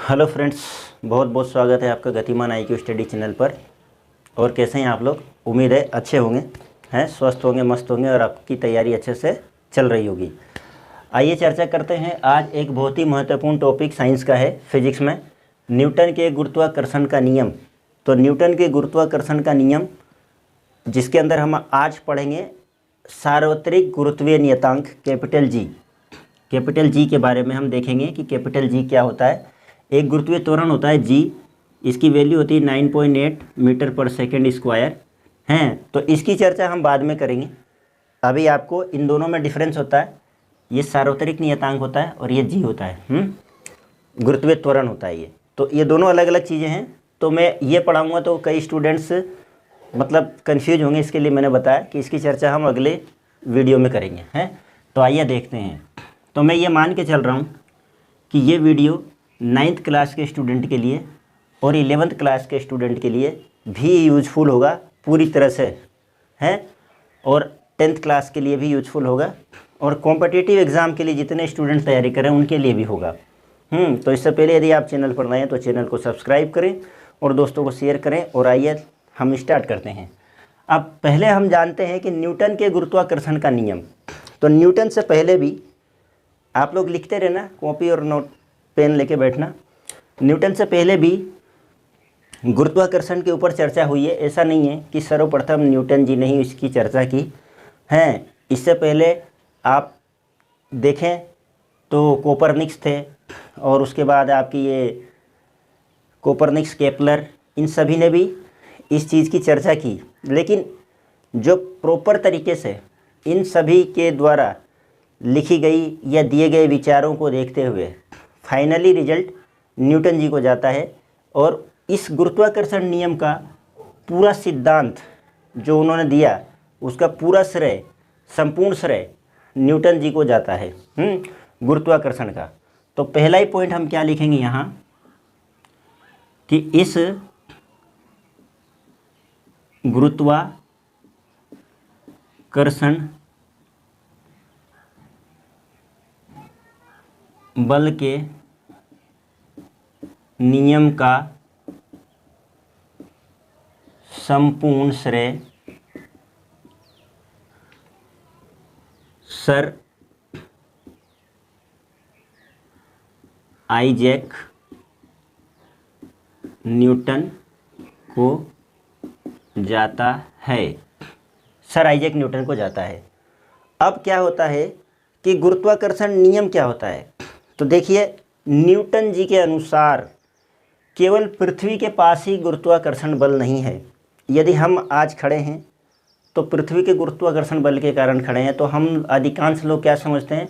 Hello friends, बहुत बहुत स्वागत है आपका गतिमान IQ स्टडी चैनल पर। और कैसे हैं आप लोग? उम्मीद है अच्छे होंगे, हैं स्वस्थ होंगे, मस्त होंगे और आपकी तैयारी अच्छे से चल रही होगी। आइए चर्चा करते हैं। आज एक बहुत ही महत्वपूर्ण टॉपिक साइंस का है, फिजिक्स में न्यूटन के गुरुत्वाकर्षण का नियम। तो न्यूटन के गुरुत्वाकर्षण का नियम, जिसके अंदर हम आज पढ़ेंगे सार्वत्रिक गुरुत्वीय नियतांक कैपिटल जी के बारे में हम देखेंगे कि कैपिटल जी क्या होता है। एक गुरुत्वीय त्वरण होता है जी, इसकी वैल्यू होती है 9.8 मीटर पर सेकेंड स्क्वायर हैं। तो इसकी चर्चा हम बाद में करेंगे। अभी आपको इन दोनों में डिफरेंस होता है, ये सार्वत्रिक नियतांक होता है और ये जी होता है, गुरुत्वीय त्वरण होता है ये। तो ये दोनों अलग अलग चीज़ें हैं। तो मैं ये पढ़ाऊँगा तो कई स्टूडेंट्स मतलब कन्फ्यूज होंगे, इसके लिए मैंने बताया कि इसकी चर्चा हम अगले वीडियो में करेंगे, हैं। तो आइए देखते हैं। तो मैं ये मान के चल रहा हूँ कि ये वीडियो 9th क्लास के स्टूडेंट के लिए और 11th क्लास के स्टूडेंट के लिए भी यूजफुल होगा पूरी तरह से, हैं। और 10th क्लास के लिए भी यूजफुल होगा और कॉम्पिटिटिव एग्ज़ाम के लिए जितने स्टूडेंट तैयारी करें उनके लिए भी होगा। तो इससे पहले यदि आप चैनल पर नए हैं तो चैनल को सब्सक्राइब करें और दोस्तों को शेयर करें। और आइए हम स्टार्ट करते हैं। अब पहले हम जानते हैं कि न्यूटन के गुरुत्वाकर्षण का नियम। तो न्यूटन से पहले भी आप लोग लिखते रहना, कॉपी और नोट पेन लेके बैठना। न्यूटन से पहले भी गुरुत्वाकर्षण के ऊपर चर्चा हुई है। ऐसा नहीं है कि सर्वप्रथम न्यूटन जी ने ही इसकी चर्चा की है। इससे पहले आप देखें तो कोपरनिक्स थे और उसके बाद आपकी ये कोपरनिक्स, केपलर, इन सभी ने भी इस चीज़ की चर्चा की। लेकिन जो प्रॉपर तरीके से इन सभी के द्वारा लिखी गई या दिए गए विचारों को देखते हुए फाइनली रिजल्ट न्यूटन जी को जाता है। और इस गुरुत्वाकर्षण नियम का पूरा सिद्धांत जो उन्होंने दिया, उसका पूरा श्रेय, संपूर्ण श्रेय न्यूटन जी को जाता है, गुरुत्वाकर्षण का। तो पहला ही पॉइंट हम क्या लिखेंगे यहाँ कि इस गुरुत्वाकर्षण बल के नियम का संपूर्ण श्रेय सर आइजैक न्यूटन को जाता है। सर आइजैक न्यूटन को जाता है। अब क्या होता है कि गुरुत्वाकर्षण नियम क्या होता है? तो देखिए, न्यूटन जी के अनुसार केवल पृथ्वी के पास ही गुरुत्वाकर्षण बल नहीं है। यदि हम आज खड़े हैं तो पृथ्वी के गुरुत्वाकर्षण बल के कारण खड़े हैं। तो हम अधिकांश लोग क्या समझते हैं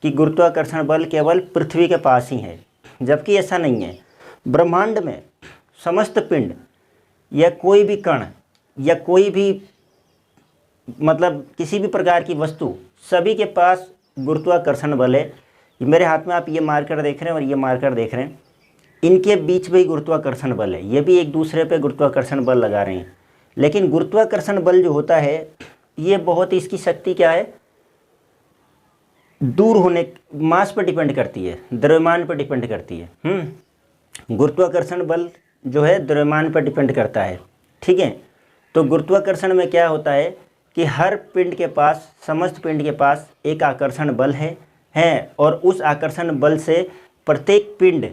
कि गुरुत्वाकर्षण बल केवल पृथ्वी के पास ही है, जबकि ऐसा नहीं है। ब्रह्मांड में समस्त पिंड या कोई भी कण या कोई भी मतलब किसी भी प्रकार की वस्तु, सभी के पास गुरुत्वाकर्षण बल है। मेरे हाथ में आप ये मार्कर देख रहे हैं और ये मार्कर देख रहे हैं, इनके बीच में ही गुरुत्वाकर्षण बल है। ये भी एक दूसरे पे गुरुत्वाकर्षण बल लगा रहे हैं। लेकिन गुरुत्वाकर्षण बल जो होता है, ये बहुत, इसकी शक्ति क्या है, दूर होने, मास पर डिपेंड करती है, द्रव्यमान पर डिपेंड करती है। गुरुत्वाकर्षण बल जो है द्रव्यमान पर डिपेंड करता है, ठीक है। तो गुरुत्वाकर्षण में क्या होता है कि हर पिंड के पास, समस्त पिंड के पास एक आकर्षण बल है और उस आकर्षण बल से प्रत्येक पिंड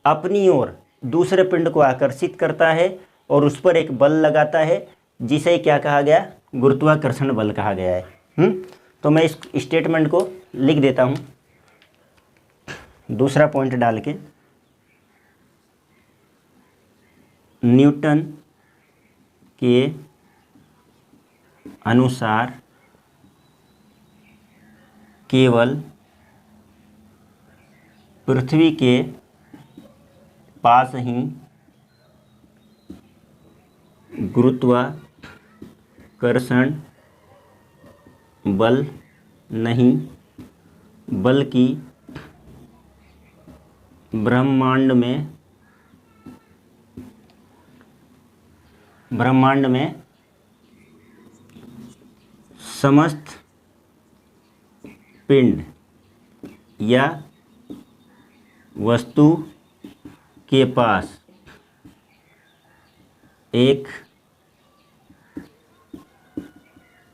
अपनी ओर दूसरे पिंड को आकर्षित करता है और उस पर एक बल लगाता है, जिसे क्या कहा गया, गुरुत्वाकर्षण बल कहा गया है। तो मैं इस स्टेटमेंट को लिख देता हूँ दूसरा पॉइंट डाल के। न्यूटन के अनुसार केवल पृथ्वी के पास ही गुरुत्वाकर्षण बल नहीं, बल्कि ब्रह्मांड में समस्त पिंड या वस्तु के पास एक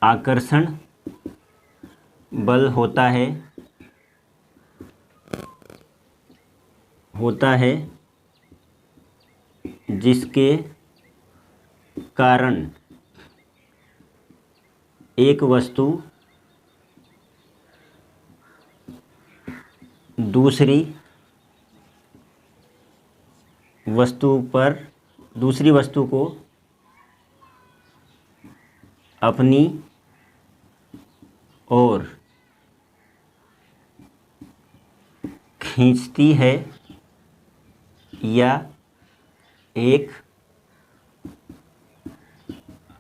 आकर्षण बल होता है जिसके कारण एक वस्तु दूसरी वस्तु को अपनी ओर खींचती है या एक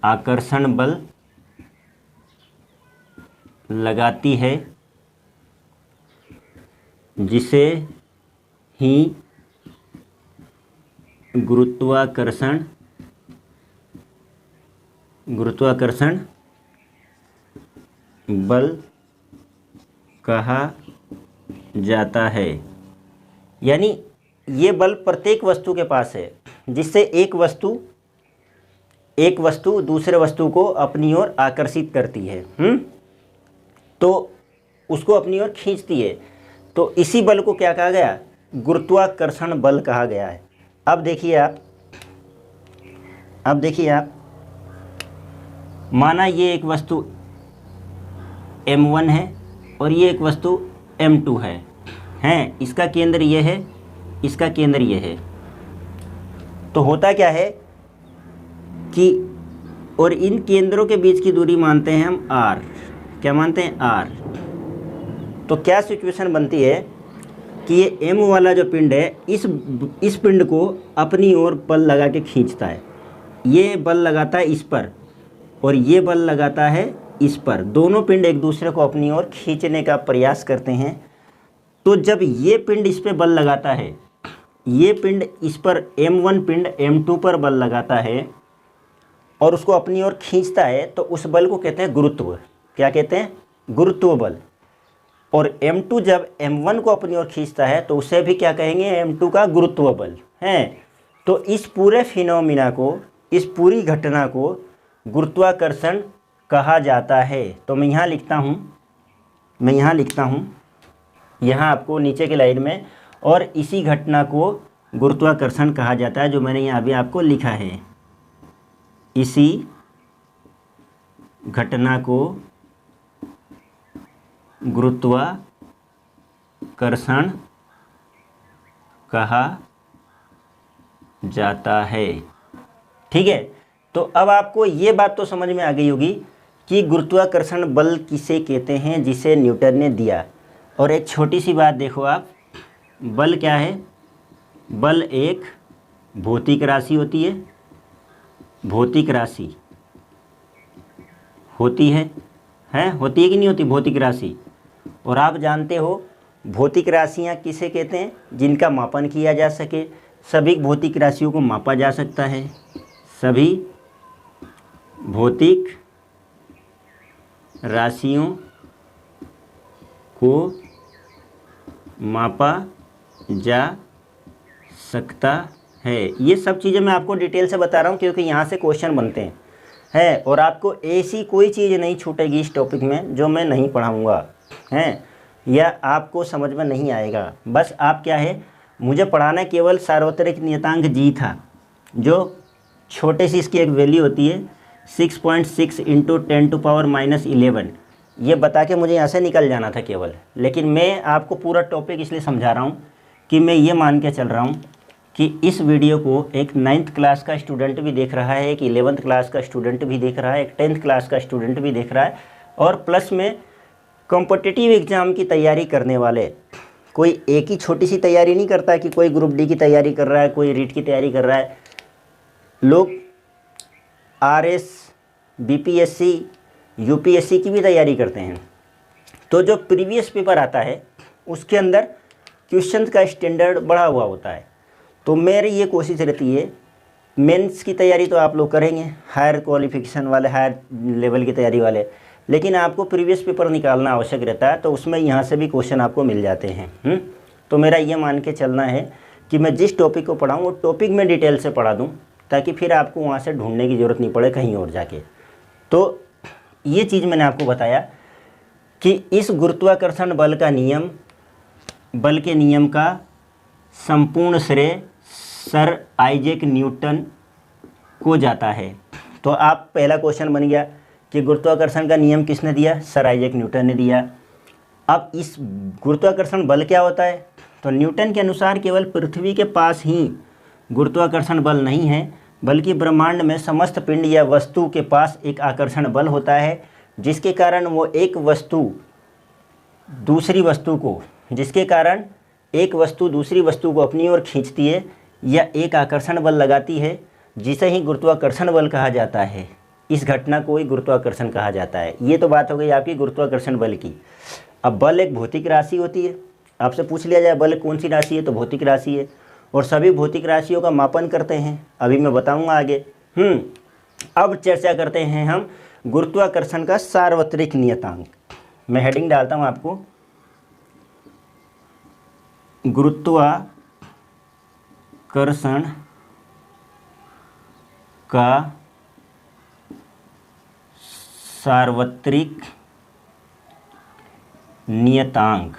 आकर्षण बल लगाती है, जिसे ही गुरुत्वाकर्षण बल कहा जाता है। यानी ये बल प्रत्येक वस्तु के पास है, जिससे एक वस्तु दूसरे वस्तु को अपनी ओर आकर्षित करती है, तो उसको अपनी ओर खींचती है। तो इसी बल को क्या कहा गया? गुरुत्वाकर्षण बल कहा गया है। अब देखिए आप माना ये एक वस्तु m1 है और ये एक वस्तु m2 है, इसका केंद्र ये है, इसका केंद्र ये है। तो होता क्या है कि और इन केंद्रों के बीच की दूरी मानते हैं हम r। क्या मानते हैं? r। तो क्या सिचुएशन बनती है कि ये m वाला जो पिंड है इस पिंड को अपनी ओर बल लगा के खींचता है। ये बल लगाता है इस पर और ये बल लगाता है इस पर। दोनों पिंड एक दूसरे को अपनी ओर खींचने का प्रयास करते हैं। तो जब ये पिंड इस पर बल लगाता है, ये पिंड इस पर m1 पिंड m2 पर बल लगाता है और उसको अपनी ओर खींचता है, तो उस बल को कहते हैं गुरुत्व। क्या कहते हैं? गुरुत्व बल। और m2 जब m1 को अपनी ओर खींचता है तो उसे भी क्या कहेंगे? m2 का गुरुत्व बल है। तो इस पूरे फिनोमिना को, इस पूरी घटना को गुरुत्वाकर्षण कहा जाता है। तो मैं यहाँ लिखता हूँ यहाँ आपको नीचे की लाइन में, और इसी घटना को गुरुत्वाकर्षण कहा जाता है, जो मैंने यहाँ अभी आपको लिखा है। इसी घटना को गुरुत्वाकर्षण कहा जाता है। ठीक है, तो अब आपको ये बात तो समझ में आ गई होगी कि गुरुत्वाकर्षण बल किसे कहते हैं, जिसे न्यूटन ने दिया। और एक छोटी सी बात देखो आप, बल क्या है? बल एक भौतिक राशि होती है, भौतिक राशि होती है कि नहीं होती भौतिक राशि। और आप जानते हो भौतिक राशियाँ किसे कहते हैं? जिनका मापन किया जा सके। सभी भौतिक राशियों को मापा जा सकता है, सभी भौतिक राशियों को मापा जा सकता है। ये सब चीज़ें मैं आपको डिटेल से बता रहा हूँ क्योंकि यहाँ से क्वेश्चन बनते हैं और आपको ऐसी कोई चीज़ नहीं छूटेगी इस टॉपिक में जो मैं नहीं पढ़ाऊँगा या आपको समझ में नहीं आएगा। बस आप क्या है, मुझे पढ़ाना केवल सार्वत्रिक नियतांक जी था, जो छोटे सी इसकी एक वैल्यू होती है 6.6 इंटू 10⁻11। ये बता के मुझे यहाँ से निकल जाना था केवल। लेकिन मैं आपको पूरा टॉपिक इसलिए समझा रहा हूँ कि मैं ये मान के चल रहा हूँ कि इस वीडियो को एक 9th क्लास का स्टूडेंट भी देख रहा है, एक 11th क्लास का स्टूडेंट भी देख रहा है, एक 10th क्लास का स्टूडेंट भी देख रहा है, और प्लस में कॉम्पिटिटिव एग्ज़ाम की तैयारी करने वाले। कोई एक ही छोटी सी तैयारी नहीं करता कि कोई ग्रुप डी की तैयारी कर रहा है, कोई रीट की तैयारी कर रहा है। लोग RS, BPSC, UPSC की भी तैयारी करते हैं। तो जो प्रीवियस पेपर आता है उसके अंदर क्वेश्चन का स्टैंडर्ड बढ़ा हुआ होता है। तो मेरी ये कोशिश रहती है, मेंस की तैयारी तो आप लोग करेंगे, हायर क्वालिफिकेशन वाले, हायर लेवल की तैयारी वाले, लेकिन आपको प्रीवियस पेपर निकालना आवश्यक रहता है। तो उसमें यहाँ से भी क्वेश्चन आपको मिल जाते हैं। तो मेरा ये मान के चलना है कि मैं जिस टॉपिक को पढ़ाऊँ वो टॉपिक में डिटेल से पढ़ा दूँ, ताकि फिर आपको वहाँ से ढूंढने की ज़रूरत नहीं पड़े कहीं और जाके। तो ये चीज़ मैंने आपको बताया कि इस गुरुत्वाकर्षण बल के नियम का संपूर्ण श्रेय सर आइजैक न्यूटन को जाता है। तो आप पहला क्वेश्चन बन गया कि गुरुत्वाकर्षण का नियम किसने दिया? सर आइजैक न्यूटन ने दिया। अब इस गुरुत्वाकर्षण बल क्या होता है? तो न्यूटन के अनुसार केवल पृथ्वी के पास ही गुरुत्वाकर्षण बल नहीं है, बल्कि ब्रह्मांड में समस्त पिंड या वस्तु के पास एक आकर्षण बल होता है, जिसके कारण एक वस्तु दूसरी वस्तु को अपनी ओर खींचती है या एक आकर्षण बल लगाती है, जिसे ही गुरुत्वाकर्षण बल कहा जाता है। इस घटना को ही गुरुत्वाकर्षण कहा जाता है। ये तो बात हो गई आपकी गुरुत्वाकर्षण बल की। अब बल एक भौतिक राशि होती है। आपसे पूछ लिया जाए बल कौन सी राशि है, तो भौतिक राशि है, और सभी भौतिक राशियों का मापन करते हैं। अभी मैं बताऊंगा आगे। अब चर्चा करते हैं हम गुरुत्वाकर्षण का सार्वत्रिक नियतांक। मैं हेडिंग डालता हूं आपको, गुरुत्वाकर्षण का सार्वत्रिक नियतांक,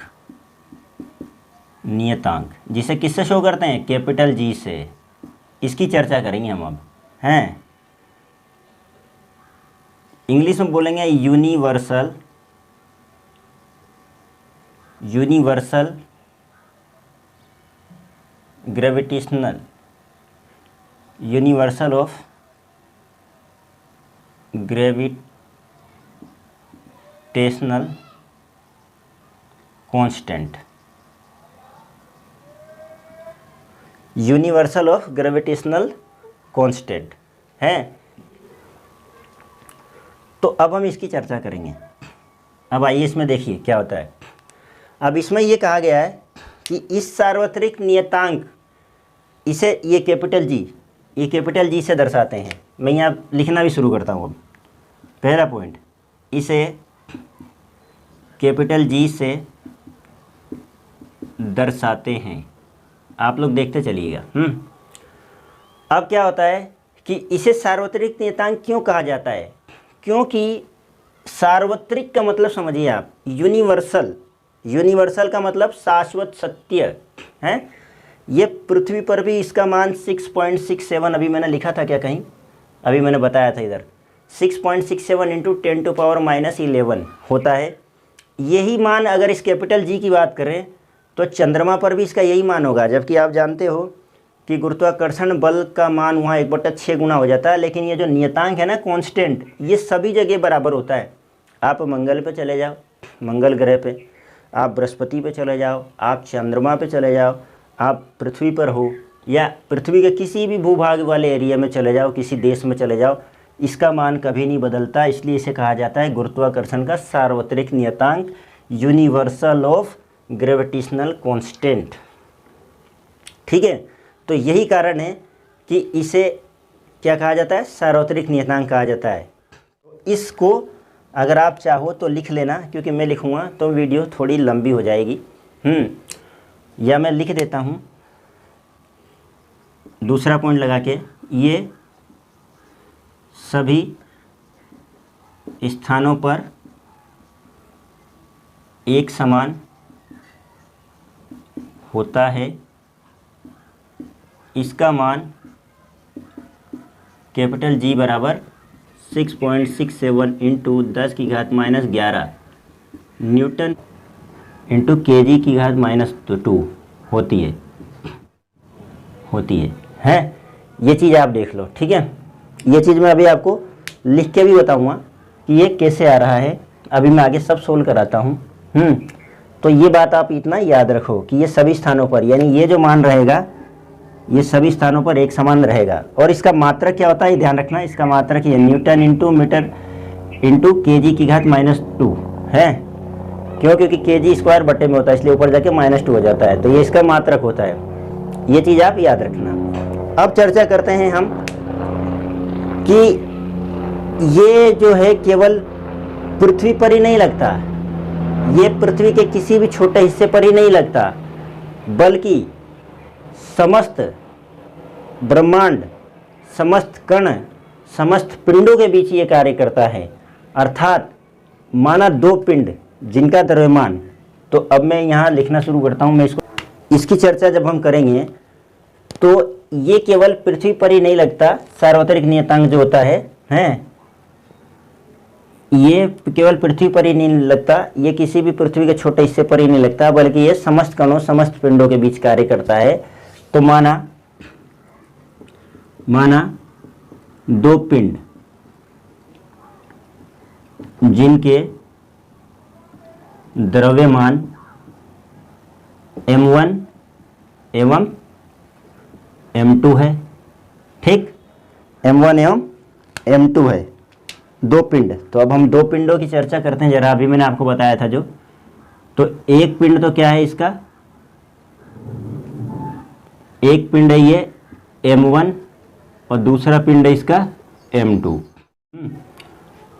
जिसे किससे शो करते हैं? कैपिटल जी से। इसकी चर्चा करेंगे हम अब, हैं। इंग्लिश में बोलेंगे universal gravitational, universal of gravitational constant, universal of gravitational constant है। तो अब हम इसकी चर्चा करेंगे। अब आइए इसमें देखिए क्या होता है। अब इसमें ये कहा गया है कि इस सार्वत्रिक नियतांक, इसे ये कैपिटल जी से दर्शाते हैं। मैं यहाँ लिखना भी शुरू करता हूँ। अब पहला पॉइंट, इसे कैपिटल जी से दर्शाते हैं। आप लोग देखते चलिएगा। अब क्या होता है कि इसे सार्वत्रिक नियतांक क्यों कहा जाता है? क्योंकि सार्वत्रिक का मतलब समझिए आप, यूनिवर्सल का मतलब शाश्वत सत्य है। ये पृथ्वी पर भी इसका मान 6.67, अभी मैंने लिखा था क्या कहीं? अभी मैंने बताया था इधर 6.67 इंटू 10⁻11 होता है। यही मान अगर इस कैपिटल जी की बात करें तो चंद्रमा पर भी इसका यही मान होगा, जबकि आप जानते हो कि गुरुत्वाकर्षण बल का मान वहाँ 1/6 गुना हो जाता है। लेकिन ये जो नियतांक है ना, कांस्टेंट, ये सभी जगह बराबर होता है। आप मंगल पे चले जाओ, मंगल ग्रह पे, आप बृहस्पति पे चले जाओ, आप चंद्रमा पे चले जाओ, आप पृथ्वी पर हो या पृथ्वी के किसी भी भूभाग वाले एरिया में चले जाओ, किसी देश में चले जाओ, इसका मान कभी नहीं बदलता। इसलिए इसे कहा जाता है गुरुत्वाकर्षण का सार्वत्रिक नियतांक, यूनिवर्सल ऑफ ग्रेविटेशनल कांस्टेंट। ठीक है, तो यही कारण है कि इसे क्या कहा जाता है? सार्वत्रिक नियतांक कहा जाता है। इसको अगर आप चाहो तो लिख लेना, क्योंकि मैं लिखूँगा तो वीडियो थोड़ी लंबी हो जाएगी। या मैं लिख देता हूँ दूसरा पॉइंट लगा के, ये सभी स्थानों पर एक समान होता है। इसका मान कैपिटल जी बराबर 6.67 इंटू 10⁻11 न्यूटन इंटू kg⁻2 होती है। ये चीज़ आप देख लो। ठीक है, ये चीज़ मैं अभी आपको लिख के भी बताऊंगा कि ये कैसे आ रहा है। अभी मैं आगे सब सोल्व कराता हूँ। तो ये बात आप इतना याद रखो कि ये सभी स्थानों पर, यानी ये जो मान रहेगा ये सभी स्थानों पर एक समान रहेगा। और इसका मात्रक क्या होता है, ध्यान रखना, इसका मात्रक ये Newton into metre into kg⁻2 है। क्यों? क्योंकि kg स्क्वायर बटे में होता है, इसलिए ऊपर जाके -2 हो जाता है। तो ये इसका मात्रक होता है। ये चीज़ आप याद रखना। अब चर्चा करते हैं हम कि ये जो है केवल पृथ्वी पर ही नहीं लगता, ये पृथ्वी के किसी भी छोटे हिस्से पर ही नहीं लगता, बल्कि समस्त ब्रह्मांड, समस्त कण, समस्त पिंडों के बीच ये कार्य करता है। अर्थात माना दो पिंड जिनका द्रव्यमान, तो अब मैं यहाँ लिखना शुरू करता हूँ। मैं इसकी चर्चा जब हम करेंगे तो ये केवल पृथ्वी पर ही नहीं लगता, सार्वत्रिक नियतांक जो होता है ये केवल पृथ्वी पर ही नहीं लगता, ये किसी भी पृथ्वी के छोटे हिस्से पर ही नहीं लगता, बल्कि ये समस्त कणों, समस्त पिंडों के बीच कार्य करता है। तो माना दो पिंड जिनके द्रव्यमान m1 एवं m2 है, ठीक, m1 एवं m2 है, दो पिंड। तो अब हम दो पिंडों की चर्चा करते हैं जरा। अभी मैंने आपको बताया था जो, तो एक पिंड तो क्या है इसका, एक पिंड है ये m1 और दूसरा पिंड है इसका m2।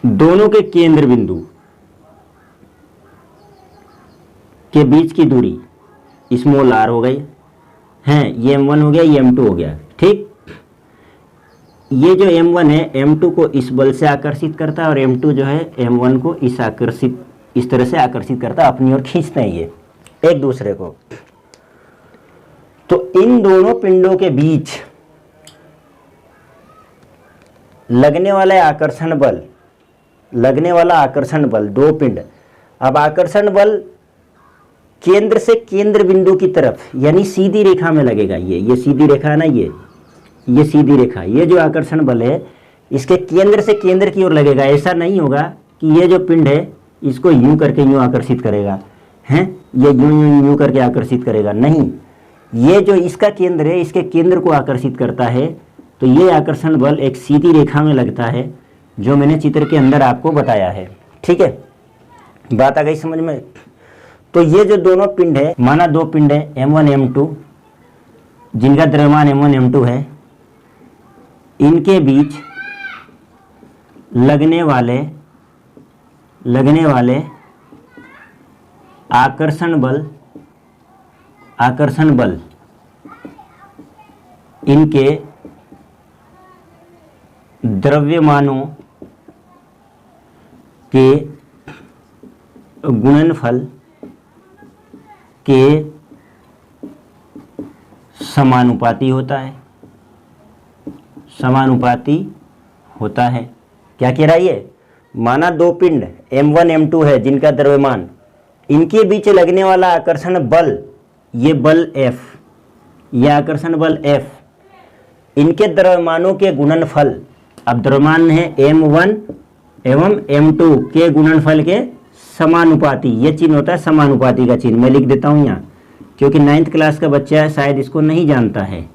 दोनों के केंद्र बिंदु के बीच की दूरी स्मॉल r हो गई है, ये m1 हो गया, ये m2 हो गया, ठीक। ये जो m1 है m2 को इस बल से आकर्षित करता है और m2 जो है m1 को इस तरह से आकर्षित करता है, अपनी ओर खींचते हैं ये एक दूसरे को। तो इन दोनों पिंडों के बीच लगने वाला आकर्षण बल, दो पिंड। अब आकर्षण बल केंद्र से केंद्र बिंदु की तरफ, यानी सीधी रेखा में लगेगा। ये सीधी रेखा है ना, ये सीधी रेखा, ये जो आकर्षण बल है इसके केंद्र से केंद्र की ओर लगेगा। ऐसा नहीं होगा कि ये जो पिंड है इसको यूं करके यूं आकर्षित करेगा, हैं, ये यूं करके आकर्षित करेगा, नहीं, ये जो इसका केंद्र है इसके केंद्र को आकर्षित करता है। तो ये आकर्षण बल एक सीधी रेखा में लगता है, जो मैंने चित्र के अंदर आपको बताया है, ठीक है, बात आ गई समझ में। तो ये जो दोनों पिंड है, माना दो पिंड है m1 m2 जिनका द्रव्यमान m1 m2 है, इनके बीच लगने वाले आकर्षण बल इनके द्रव्यमानों के गुणनफल के समानुपाती होता है। क्या कह रहा है ये, माना दो पिंड m1 m2 है जिनका द्रव्यमान, इनके बीच लगने वाला आकर्षण बल, ये बल F, ये आकर्षण बल F, इनके द्रव्यमानों के गुणनफल, अब द्रव्यमान है m1 एवं m2 के गुणनफल के समानुपाती, ये चिन्ह होता है समानुपाती का चिन्ह। मैं लिख देता हूँ यहाँ, क्योंकि 9th क्लास का बच्चा है शायद इसको नहीं जानता है,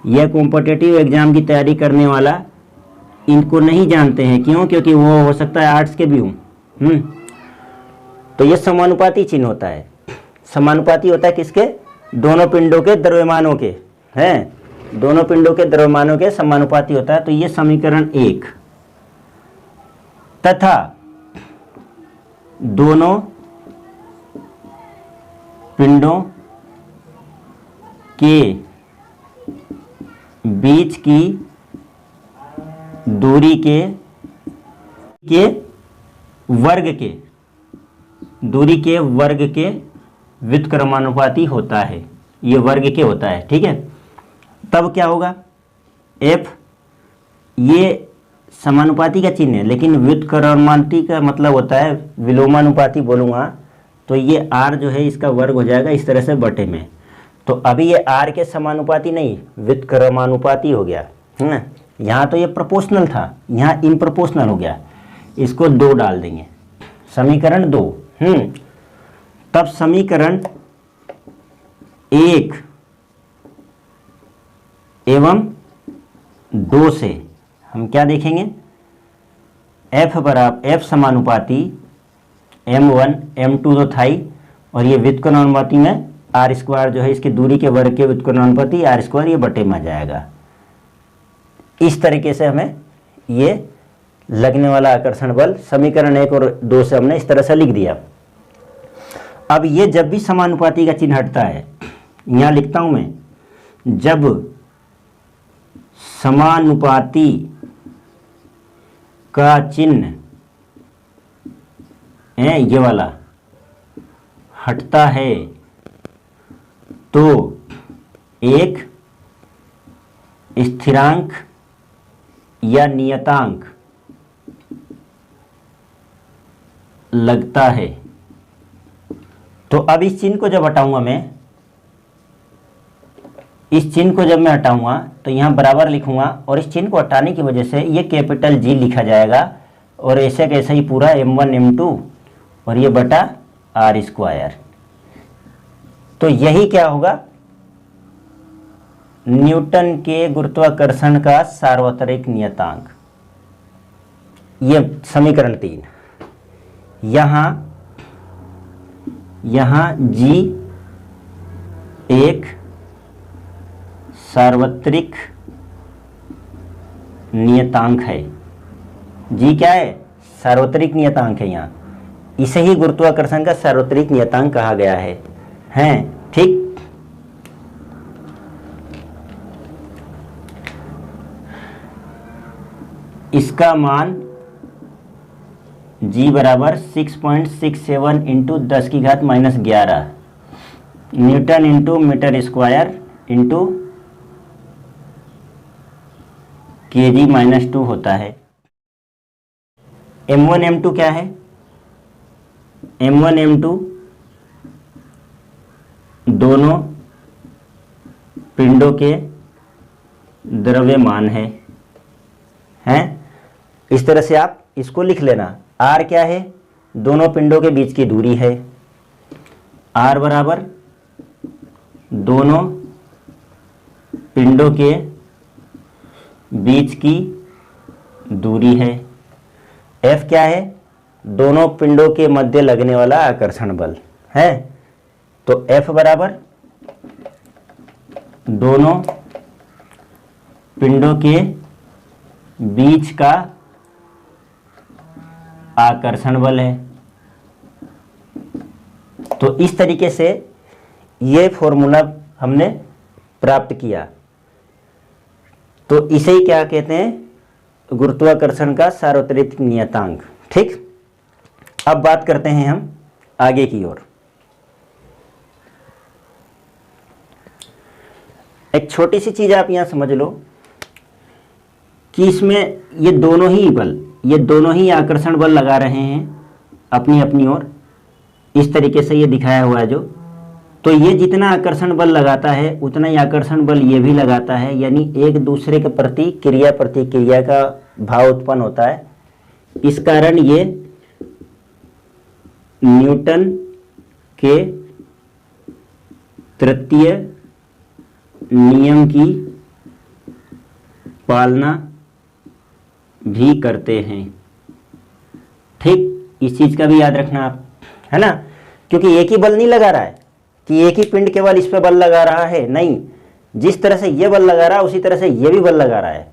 यह कॉम्पिटिटिव एग्जाम की तैयारी करने वाला इनको नहीं जानते हैं। क्यों? क्योंकि वो हो सकता है आर्ट्स के भी हों। तो ये समानुपाती चिन्ह होता है। समानुपाती होता है किसके? दोनों पिंडों के द्रव्यमानों के, हैं, दोनों पिंडों के द्रव्यमानों के समानुपाती होता है। तो ये समीकरण 1 तथा दोनों पिंडों के बीच की दूरी के वर्ग के व्युत्क्रमानुपाती होता है। ये वर्ग के होता है, ठीक है। तब क्या होगा? F ये समानुपाती का चिन्ह है, लेकिन व्युत्क्रमानुपाती का मतलब होता है विलोमानुपाती बोलूँगा तो ये R जो है इसका वर्ग हो जाएगा इस तरह से बटे में। तो अभी ये R के समानुपाती नहीं, व्युत्क्रमानुपाती हो गया, है ना। यहाँ तो ये प्रोपोर्शनल था, यहाँ इम्प्रोपोर्शनल हो गया। इसको 2 डाल देंगे, समीकरण 2। तब समीकरण 1 एवं 2 से हम क्या देखेंगे? F समानुपाती m1 m2 तो था ही, और ये व्युत्क्रमानुपाती में r² जो है इसकी दूरी के वर्ग के व्युत्क्रमानुपाती r², ये बटे में आ जाएगा। इस तरीके से हमें ये लगने वाला आकर्षण बल समीकरण 1 और 2 से हमने इस तरह से लिख दिया। अब ये जब भी समानुपाती का चिन्ह हटता है, यहाँ लिखता हूँ मैं, जब समानुपाती का चिन्ह है ये वाला हटता है तो एक स्थिरांक या नियतांक लगता है। तो अब इस चिन्ह को जब हटाऊंगा मैं, इस चिन्ह को जब मैं हटाऊंगा तो यहाँ बराबर लिखूंगा और इस चिन्ह को हटाने की वजह से ये कैपिटल जी लिखा जाएगा और ऐसे कैसे ही पूरा m1 m2 और ये बटा आर स्क्वायर। तो यही क्या होगा, न्यूटन के गुरुत्वाकर्षण का सार्वत्रिक नियतांक। ये समीकरण 3। यहाँ जी एक सार्वत्रिक नियतांक है। जी क्या है, सार्वत्रिक नियतांक है। यहाँ इसे ही गुरुत्वाकर्षण का सार्वत्रिक नियतांक कहा गया है। हैं ठीक। इसका मान g बराबर 6.67 इंटू 10 की घात -11 newton into metre square into kg-2 होता है। m1 m2 क्या है, m1 m2 दोनों पिंडों के द्रव्यमान है। हैं इस तरह से आप इसको लिख लेना। r क्या है, दोनों पिंडों के बीच की दूरी है। r बराबर दोनों पिंडों के बीच की दूरी है। f क्या है, दोनों पिंडों के मध्य लगने वाला आकर्षण बल है। तो F बराबर दोनों पिंडों के बीच का आकर्षण बल है। तो इस तरीके से ये फॉर्मूला हमने प्राप्त किया। तो इसे ही क्या कहते हैं, गुरुत्वाकर्षण का सार्वत्रिक नियतांक। ठीक, अब बात करते हैं हम आगे की ओर। एक छोटी सी चीज आप यहां समझ लो कि इसमें ये दोनों ही आकर्षण बल लगा रहे हैं अपनी अपनी ओर। इस तरीके से ये दिखाया हुआ है जो, तो ये जितना आकर्षण बल लगाता है उतना ही आकर्षण बल ये भी लगाता है। यानी एक दूसरे के प्रति क्रिया प्रतिक्रिया का भाव उत्पन्न होता है। इस कारण ये न्यूटन के तृतीय नियम की पालना भी करते हैं। ठीक, इस चीज का भी याद रखना आप, है ना, क्योंकि एक ही बल नहीं लगा रहा है कि एक ही पिंड केवल इस पे बल लगा रहा है, नहीं, जिस तरह से ये बल लगा रहा है उसी तरह से ये भी बल लगा रहा है।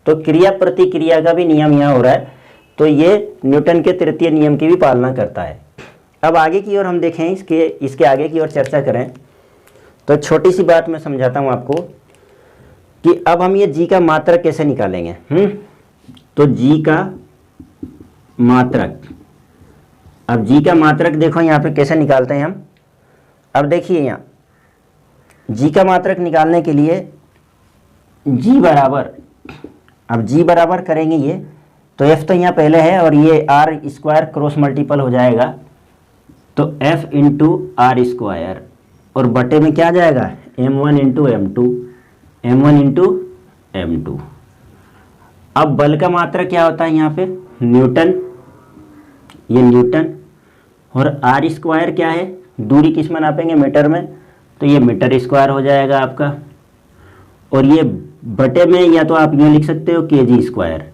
तो क्रिया प्रतिक्रिया का भी नियम यहाँ हो रहा है। तो ये न्यूटन के तृतीय नियम की भी पालना करता है। अब आगे की ओर हम देखें, इसके आगे की ओर चर्चा करें तो छोटी सी बात मैं समझाता हूँ आपको कि अब हम ये जी का मात्रक कैसे निकालेंगे। तो जी का मात्रक, अब जी का मात्रक देखो यहाँ पे कैसे निकालते हैं हम। अब देखिए यहाँ जी का मात्रक निकालने के लिए जी बराबर, अब जी बराबर करेंगे ये, तो एफ तो यहाँ पहले है और ये आर स्क्वायर क्रॉस मल्टीपल हो जाएगा। तो एफ इंटू आर स्क्वायर और बटे में क्या आ जाएगा, m1 into m2, m1 into m2। अब बल का मात्रक क्या होता है यहाँ पे, न्यूटन, ये न्यूटन, और आर स्क्वायर क्या है, दूरी किस में नापेंगे, मीटर में, तो ये मीटर स्क्वायर हो जाएगा आपका। और ये बटे में या तो आप यूँ लिख सकते हो kg स्क्वायर,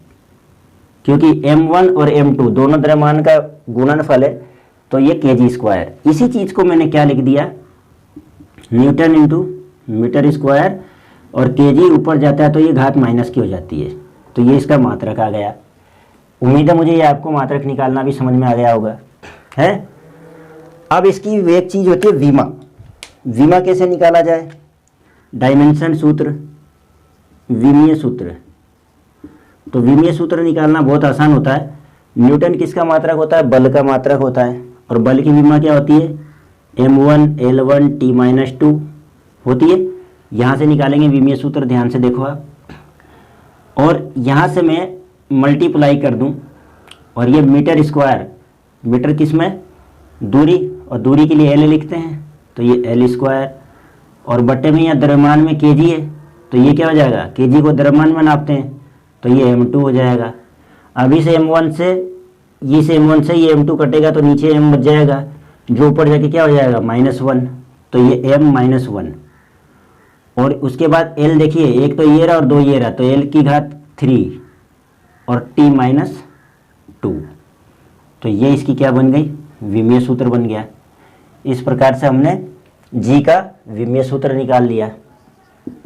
क्योंकि m1 और m2 दोनों द्रव्यमान का गुणनफल है, तो ये kg स्क्वायर। इसी चीज़ को मैंने क्या लिख दिया, न्यूटन इंटू मीटर स्क्वायर, और kg ऊपर जाता है तो ये घात माइनस की हो जाती है। तो ये इसका मात्रक आ गया। उम्मीद है मुझे ये आपको मात्रक निकालना भी समझ में आ गया होगा, है। अब इसकी एक चीज़ होती है विमा। विमा कैसे निकाला जाए, डायमेंशन सूत्र, विमीय सूत्र। तो विमीय सूत्र निकालना बहुत आसान होता है। न्यूटन किसका मात्रक होता है? बल का मात्रक होता है। और बल की विमा क्या होती है? m1 L1 T-2 होती है। यहाँ से निकालेंगे विमीय सूत्र, ध्यान से देखो आप। और यहाँ से मैं मल्टीप्लाई कर दूँ, और ये मीटर स्क्वायर, मीटर किस में? दूरी, और दूरी के लिए L लिखते हैं, तो ये L स्क्वायर, और बट्टे में यहाँ द्रव्यमान में kg है, तो ये क्या हो जाएगा? kg को द्रव्यमान में नापते हैं, तो ये m2 हो जाएगा। अब इस m1 से ये m2 कटेगा तो नीचे m बच जाएगा, जो ऊपर जाके क्या हो जाएगा? -1, तो ये m-1। और उसके बाद L देखिए, एक तो ये रहा और दो ये रहा, तो L की घात 3 और T-2, तो ये इसकी क्या बन गई? विमीय सूत्र बन गया। इस प्रकार से हमने G का विमीय सूत्र निकाल लिया।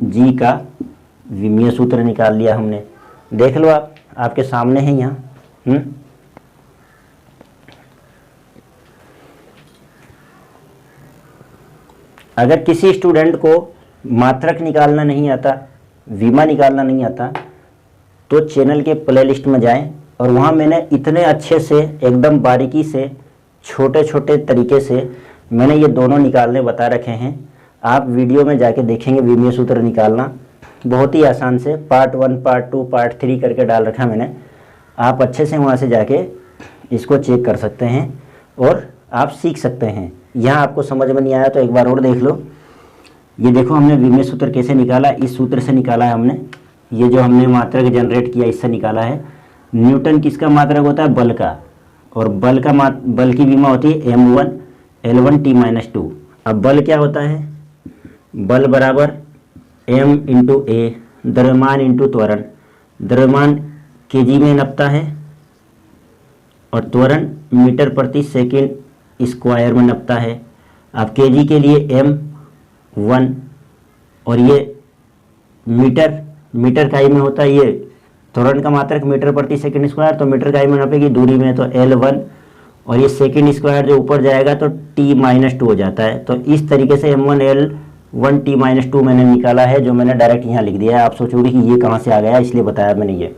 G का विमीय सूत्र निकाल लिया हमने। देख लो आप, आपके सामने है यहाँ। अगर किसी स्टूडेंट को मात्रक निकालना नहीं आता, विमा निकालना नहीं आता, तो चैनल के प्लेलिस्ट में जाएं, और वहाँ मैंने इतने अच्छे से, एकदम बारीकी से, छोटे छोटे तरीके से मैंने ये दोनों निकालने बता रखे हैं। आप वीडियो में जाके देखेंगे विमीय सूत्र निकालना बहुत ही आसान से, पार्ट 1, पार्ट 2, पार्ट 3 करके डाल रखा मैंने। आप अच्छे से वहाँ से जाके इसको चेक कर सकते हैं और आप सीख सकते हैं। यहाँ आपको समझ में नहीं आया तो एक बार और देख लो। ये देखो हमने विमीय सूत्र कैसे निकाला, इस सूत्र से निकाला है हमने। ये जो हमने मात्रक जनरेट किया इससे निकाला है। न्यूटन किसका मात्रक होता है? बल का, और बल की विमा होती है m1 L1 T-2। अब बल क्या होता है? बल बराबर m × a, द्रव्यमान इंटू त्वरण। द्रव्यमान kg में नपता है और त्वरण मीटर प्रति सेकंड स्क्वायर में नपता है। अब kg के लिए m1, और ये मीटर इकाई में होता है। ये त्वरण का मात्रक मीटर प्रति सेकंड स्क्वायर, तो मीटर इकाई में नापेगी, दूरी में तो L1, और ये सेकंड स्क्वायर जो ऊपर जाएगा तो T-2 हो जाता है। तो इस तरीके से m1 L1 T-2 मैंने निकाला है, जो मैंने डायरेक्ट यहाँ लिख दिया है। आप सोचोगे कि ये कहाँ से आ गया, इसलिए बताया मैंने ये।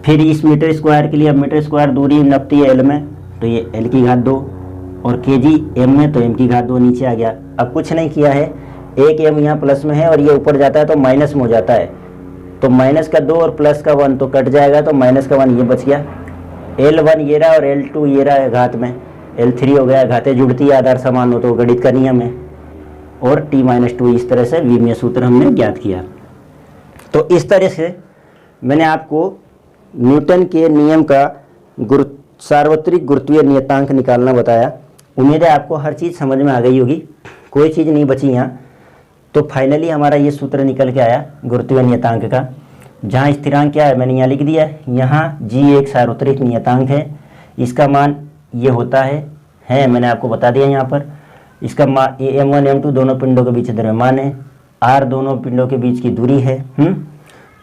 फिर इस मीटर स्क्वायर के लिए, अब मीटर स्क्वायर दूरी नपती है L में, तो ये L की घात 2, और kg m में, तो m की घात 2 नीचे आ गया। अब कुछ नहीं किया है, एक m यहाँ प्लस में है और ये ऊपर जाता है तो माइनस में हो जाता है, तो माइनस का 2 और प्लस का 1 तो कट जाएगा, तो माइनस का 1 ये बच गया। L1 ये रहा और L2 ये रहा है घात में, L3 हो गया। घातें जुड़ती है, आधार समान हो तो गणित का नियम है। और T-2, इस तरह से विमीय सूत्र हमने ज्ञात किया। तो इस तरह से मैंने आपको न्यूटन के नियम का सार्वत्रिक गुरुत्वीय नियतांक निकालना बताया। उम्मीद है आपको हर चीज़ समझ में आ गई होगी, कोई चीज़ नहीं बची यहाँ। तो फाइनली हमारा ये सूत्र निकल के आया गुरुत्वीय नियतांक का, जहाँ स्थिरांक क्या है मैंने यहाँ लिख दिया है। यहाँ G एक सार्वत्रिक नियतांक है, इसका मान ये होता है मैंने आपको बता दिया यहाँ पर। इसका मान m1 m2 दोनों पिंडों के बीच द्रव्यमान है, r दोनों पिंडों के बीच की दूरी है।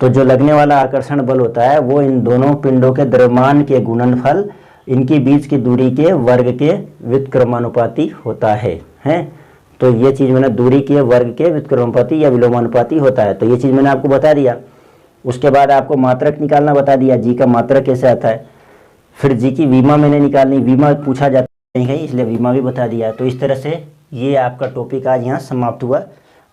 तो जो लगने वाला आकर्षण बल होता है वो इन दोनों पिंडों के द्रव्यमान के गुणनफल, इनके बीच की दूरी के वर्ग के व्युत्क्रमानुपाती होता है। तो ये चीज़ मैंने, दूरी के वर्ग के व्युत्क्रमानुपाती या विलोमानुपाती होता है, तो ये चीज़ मैंने आपको बता दिया। उसके बाद आपको मात्रक निकालना बता दिया, जी का मात्रक कैसे आता है। फिर जी की विमा मैंने निकालनी, विमा पूछा जाता नहीं है इसलिए विमा भी बता दिया। तो इस तरह से ये आपका टॉपिक आज यहाँ समाप्त हुआ।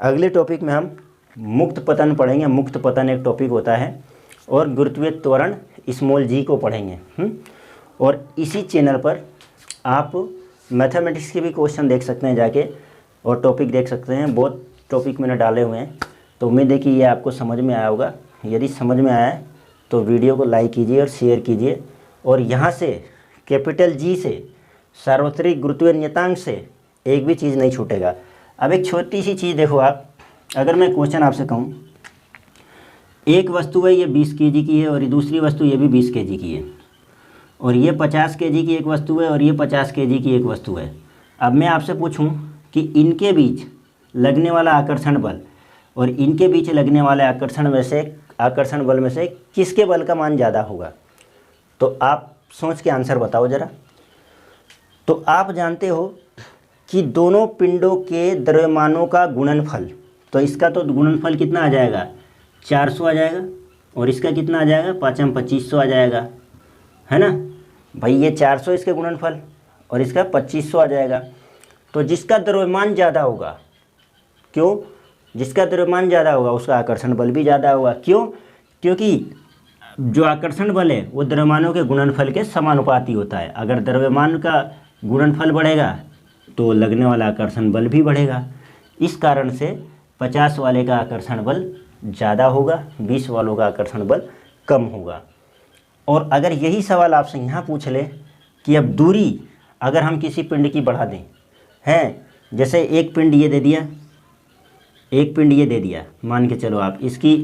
अगले टॉपिक में हम मुक्त पतन पढ़ेंगे। मुक्त पतन एक टॉपिक होता है, और गुरुत्वीय त्वरण स्मॉल जी को पढ़ेंगे। और इसी चैनल पर आप मैथमेटिक्स के भी क्वेश्चन देख सकते हैं जाके, और टॉपिक देख सकते हैं। बहुत टॉपिक मैंने डाले हुए हैं, तो उम्मीद है कि ये आपको समझ में आया होगा। यदि समझ में आया है तो वीडियो को लाइक कीजिए और शेयर कीजिए। और यहाँ से कैपिटल जी से, सार्वत्रिक गुरुत्वीय नियतांक से एक भी चीज़ नहीं छूटेगा। अब एक छोटी सी चीज़ देखो आप, अगर मैं क्वेश्चन आपसे कहूँ, एक वस्तु है ये 20 kg की है, और ये दूसरी वस्तु ये भी 20 kg की है, और ये 50 kg की एक वस्तु है और ये 50 kg की एक वस्तु है। अब मैं आपसे पूछूं कि इनके बीच लगने वाला आकर्षण बल और इनके बीच लगने वाले आकर्षण बल में से किसके बल का मान ज़्यादा होगा, तो आप सोच के आंसर बताओ ज़रा। तो आप जानते हो कि दोनों पिंडों के द्रव्यमानों का गुणनफल, तो इसका तो गुणनफल कितना आ जाएगा, 400 आ जाएगा, और इसका कितना आ जाएगा, 5 2500 आ जाएगा, है ना भाई। ये 400 इसके गुणनफल और इसका 2500 आ जाएगा। तो जिसका द्रव्यमान ज़्यादा होगा, क्यों, जिसका द्रव्यमान ज़्यादा होगा उसका आकर्षण बल भी ज़्यादा होगा। क्यों, क्योंकि जो आकर्षण बल है वो द्रव्यमानों के गुणनफल के समानुपाती होता है। अगर द्रव्यमान का गुणनफल बढ़ेगा तो लगने वाला आकर्षण बल भी बढ़ेगा। इस कारण से 50 वाले का आकर्षण बल ज़्यादा होगा, 20 वालों का आकर्षण बल कम होगा। और अगर यही सवाल आपसे यहाँ पूछ ले कि अब दूरी अगर हम किसी पिंड की बढ़ा दें, हैं, जैसे एक पिंड ये दे दिया, एक पिंड ये दे दिया, मान के चलो आप, इसकी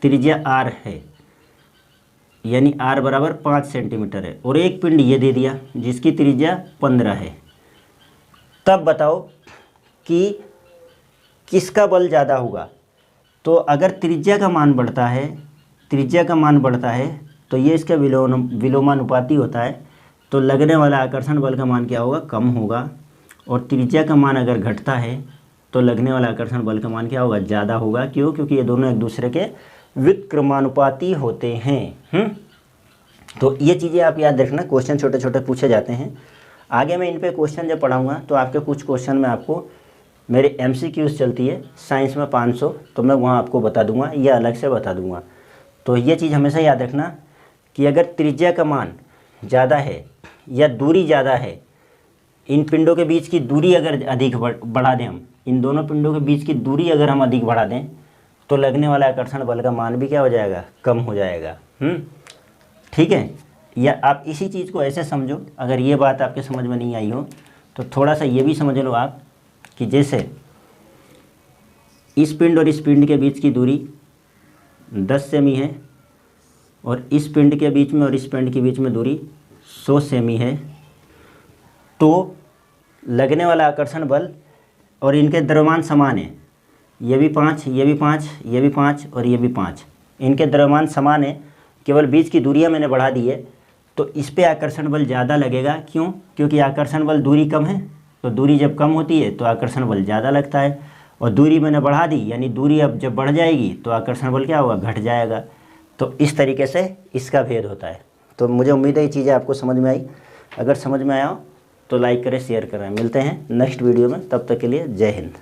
त्रिज्या r है, यानी r बराबर 5 सेंटीमीटर है, और एक पिंड ये दे दिया जिसकी त्रिज्या 15 है। तब बताओ कि किसका बल ज़्यादा होगा। तो अगर त्रिज्या का मान बढ़ता है, त्रिज्या का मान बढ़ता है तो ये इसका विलोमानुपाती होता है, तो लगने वाला आकर्षण बल का मान क्या होगा, कम होगा। और त्रिज्या का मान अगर घटता है तो लगने वाला आकर्षण बल का मान क्या होगा, ज़्यादा होगा। क्यों, क्योंकि ये दोनों एक दूसरे के विक्रमानुपाती होते हैं। तो ये चीज़ें आप याद रखना, क्वेश्चन छोटे छोटे पूछे जाते हैं। आगे मैं इन पे क्वेश्चन जब पढ़ाऊँगा तो आपके कुछ क्वेश्चन में आपको मेरे MCQs चलती है साइंस में 500, तो मैं वहाँ आपको बता दूंगा, या अलग से बता दूंगा। तो ये चीज़ हमेशा याद रखना कि अगर त्रिज्या का मान ज़्यादा है या दूरी ज़्यादा है, इन पिंडों के बीच की दूरी अगर अधिक बढ़ा दें, हम इन दोनों पिंडों के बीच की दूरी अगर हम अधिक बढ़ा दें तो लगने वाला आकर्षण बल का मान भी क्या हो जाएगा, कम हो जाएगा। ठीक है। या आप इसी चीज़ को ऐसे समझो, अगर ये बात आपके समझ में नहीं आई हो तो थोड़ा सा ये भी समझ लो आप कि जैसे इस पिंड और इस पिंड के बीच की दूरी 10 सेमी है, और इस पिंड के बीच में और इस पिंड के बीच में दूरी 100 सेमी है, तो लगने वाला आकर्षण बल और इनके द्रव्यमान समान है। ये भी 5, ये भी 5, ये भी 5 और ये भी 5, इनके द्रव्यमान समान है, केवल बीच की दूरियां मैंने बढ़ा दी है, तो इस पे आकर्षण बल ज़्यादा लगेगा। क्यों, क्योंकि आकर्षण बल, दूरी कम है, तो दूरी जब कम होती है तो आकर्षण बल ज़्यादा लगता है, और दूरी मैंने बढ़ा दी, यानी दूरी अब जब बढ़ जाएगी तो आकर्षण बल क्या होगा, घट जाएगा। तो इस तरीके से इसका भेद होता है। तो मुझे उम्मीद है ये चीज़ें आपको समझ में आई। अगर समझ में आया हो तो लाइक करें, शेयर करें। मिलते हैं नेक्स्ट वीडियो में, तब तक के लिए जय हिंद।